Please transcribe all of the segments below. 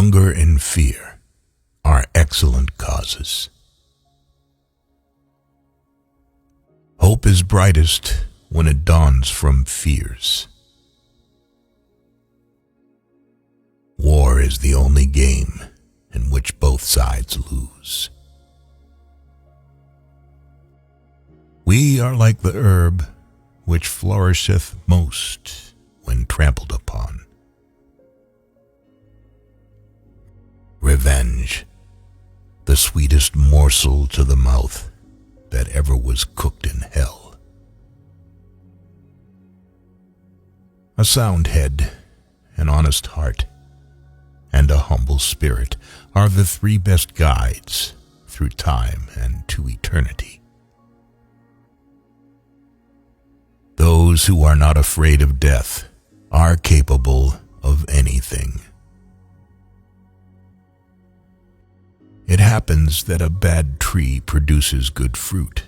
Hunger and fear are excellent causes. Hope is brightest when it dawns from fears. War is the only game in which both sides lose. We are like the herb which flourisheth most when trampled upon. Revenge, the sweetest morsel to the mouth that ever was cooked in hell. A sound head, an honest heart, and a humble spirit are the three best guides through time and to eternity. Those who are not afraid of death are capable of anything. It happens that a bad tree produces good fruit,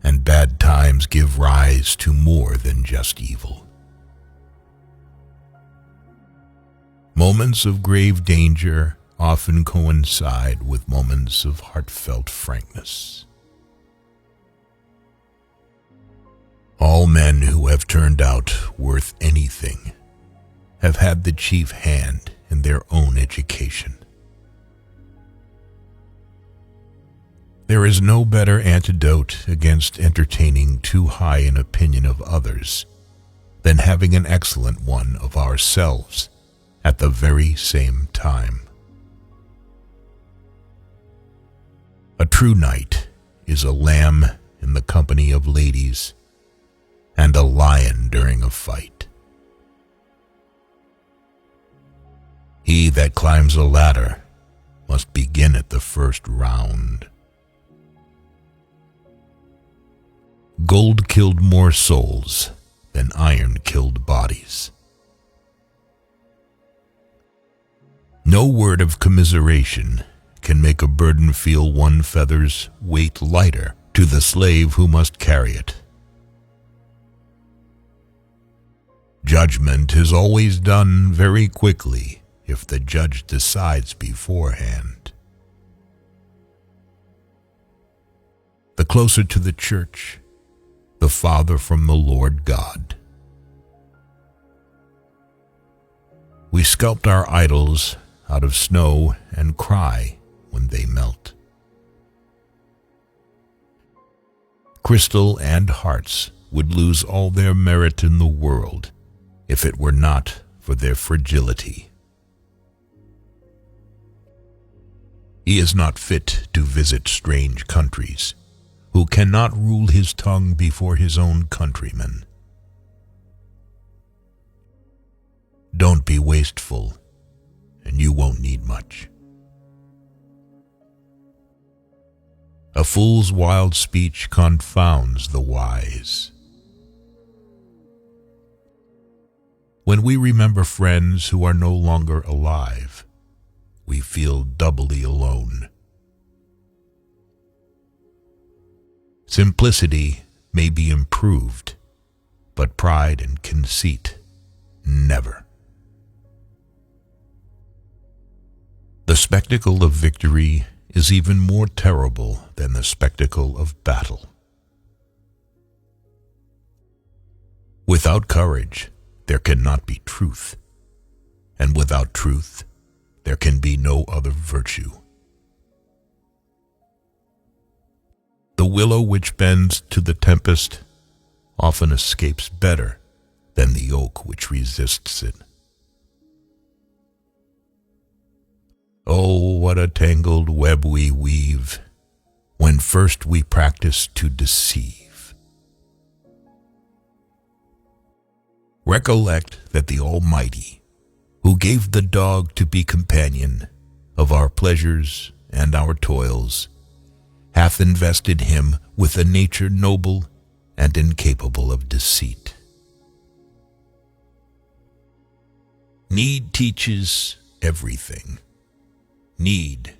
and bad times give rise to more than just evil. Moments of grave danger often coincide with moments of heartfelt frankness. All men who have turned out worth anything have had the chief hand in their own education. There is no better antidote against entertaining too high an opinion of others than having an excellent one of ourselves at the very same time. A true knight is a lamb in the company of ladies and a lion during a fight. He that climbs a ladder must begin at the first round. Gold killed more souls than iron killed bodies. No word of commiseration can make a burden feel one feather's weight lighter to the slave who must carry it. Judgment is always done very quickly if the judge decides beforehand. The closer to the church, the farther from the Lord God. We sculpt our idols out of snow and cry when they melt. Crystal and hearts would lose all their merit in the world if it were not for their fragility. He is not fit to visit strange countries, who cannot rule his tongue before his own countrymen. Don't be wasteful, and you won't need much. A fool's wild speech confounds the wise. When we remember friends who are no longer alive, we feel doubly alone. Simplicity may be improved, but pride and conceit never. The spectacle of victory is even more terrible than the spectacle of battle. Without courage, there cannot be truth, and without truth, there can be no other virtue. The willow which bends to the tempest often escapes better than the oak which resists it. Oh, what a tangled web we weave when first we practice to deceive. Recollect that the Almighty, who gave the dog to be companion of our pleasures and our toils, hath invested him with a nature noble and incapable of deceit. Need teaches everything. Need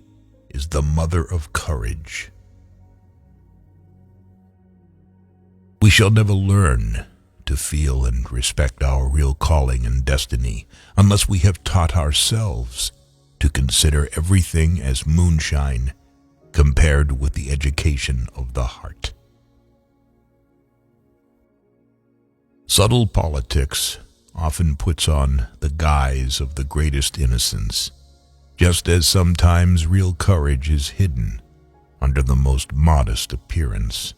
is the mother of courage. We shall never learn to feel and respect our real calling and destiny unless we have taught ourselves to consider everything as moonshine compared with the education of the heart. Subtle politics often puts on the guise of the greatest innocence, just as sometimes real courage is hidden under the most modest appearance.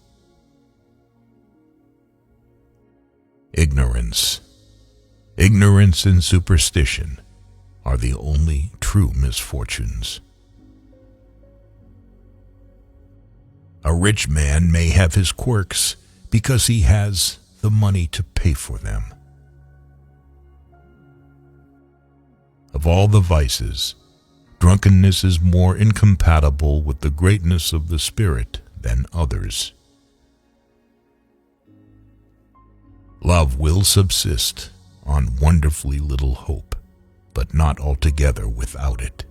Ignorance. Ignorance and superstition are the only true misfortunes. A rich man may have his quirks because he has the money to pay for them. Of all the vices, drunkenness is more incompatible with the greatness of the spirit than others. Love will subsist on wonderfully little hope, but not altogether without it.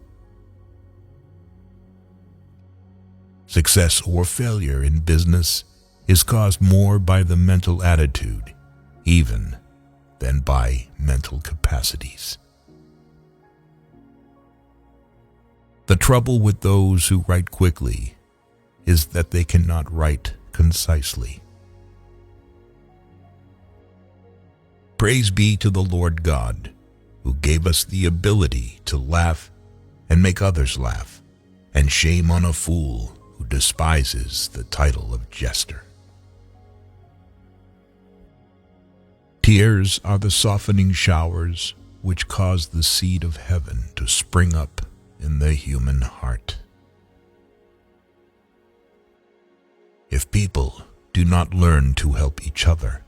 Success or failure in business is caused more by the mental attitude, even than by mental capacities. The trouble with those who write quickly is that they cannot write concisely. Praise be to the Lord God, who gave us the ability to laugh and make others laugh, and shame on a fool who despises the title of jester. Tears are the softening showers which cause the seed of heaven to spring up in the human heart. If people do not learn to help each other,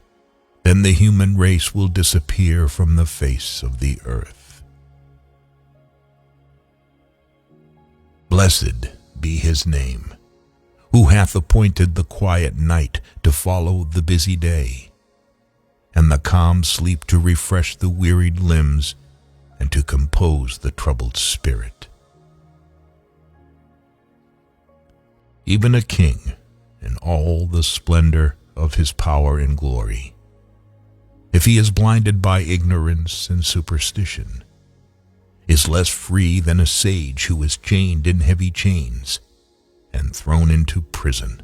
then the human race will disappear from the face of the earth. Blessed be his name, who hath appointed the quiet night to follow the busy day, and the calm sleep to refresh the wearied limbs and to compose the troubled spirit. Even a king, in all the splendor of his power and glory, if he is blinded by ignorance and superstition, is less free than a sage who is chained in heavy chains and thrown into prison.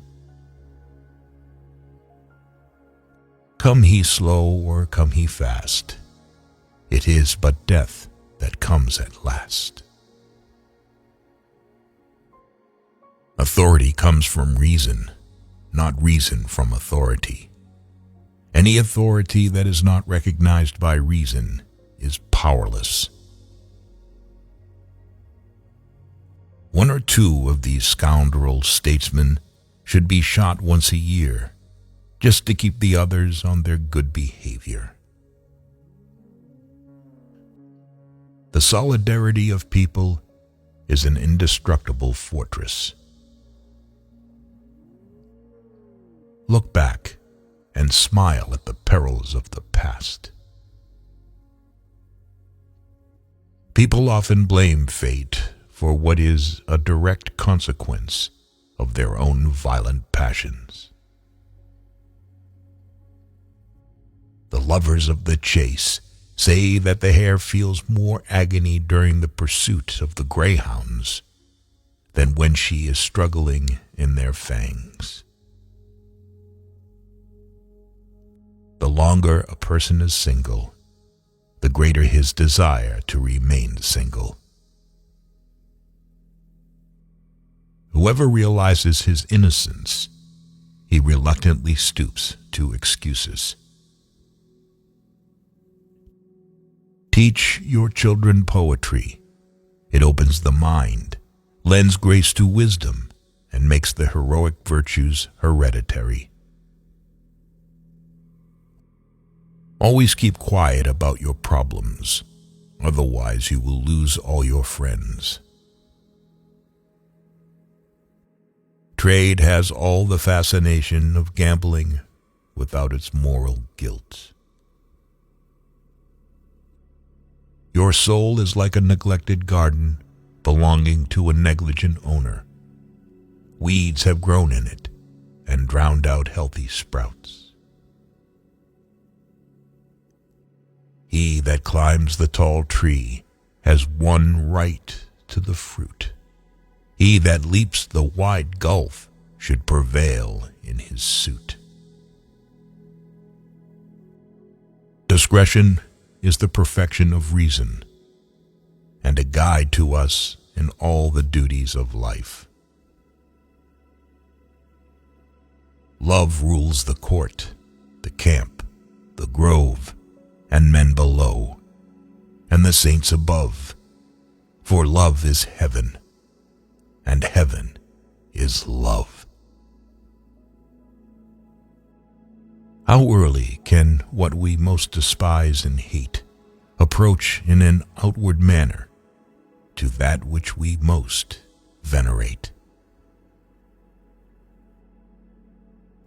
Come he slow or come he fast, it is but death that comes at last. Authority comes from reason, not reason from authority. Any authority that is not recognized by reason is powerless. One or two of these scoundrel statesmen should be shot once a year, just to keep the others on their good behavior. The solidarity of people is an indestructible fortress. Look back and smile at the perils of the past. People often blame fate for what is a direct consequence of their own violent passions. The lovers of the chase say that the hare feels more agony during the pursuit of the greyhounds than when she is struggling in their fangs. The longer a person is single, the greater his desire to remain single. Whoever realizes his innocence, he reluctantly stoops to excuses. Teach your children poetry. It opens the mind, lends grace to wisdom, and makes the heroic virtues hereditary. Always keep quiet about your problems, otherwise you will lose all your friends. Trade has all the fascination of gambling without its moral guilt. Your soul is like a neglected garden belonging to a negligent owner. Weeds have grown in it and drowned out healthy sprouts. He that climbs the tall tree has one right to the fruit. He that leaps the wide gulf should prevail in his suit. Discretion is the perfection of reason, and a guide to us in all the duties of life. Love rules the court, the camp, the grove, and men below, and the saints above, for love is heaven, and heaven is love. How early can what we most despise and hate approach in an outward manner to that which we most venerate?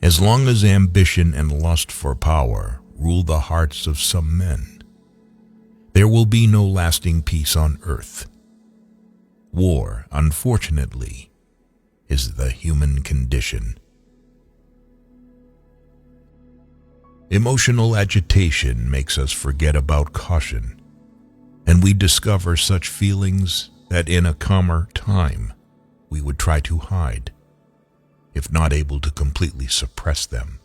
As long as ambition and lust for power rule the hearts of some men, there will be no lasting peace on earth. War, unfortunately, is the human condition. Emotional agitation makes us forget about caution, and we discover such feelings that in a calmer time we would try to hide, if not able to completely suppress them.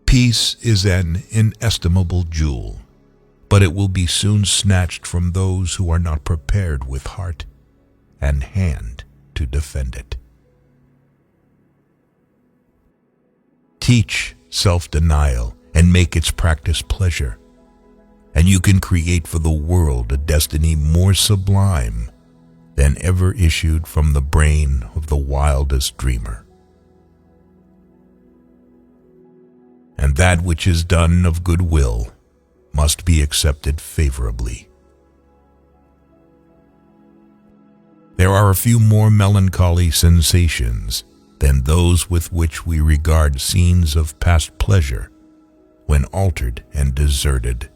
Peace is an inestimable jewel, but it will be soon snatched from those who are not prepared with heart and hand to defend it. Teach self-denial and make its practice pleasure, and you can create for the world a destiny more sublime than ever issued from the brain of the wildest dreamer. And that which is done of good will must be accepted favorably. There are a few more melancholy sensations than those with which we regard scenes of past pleasure when altered and deserted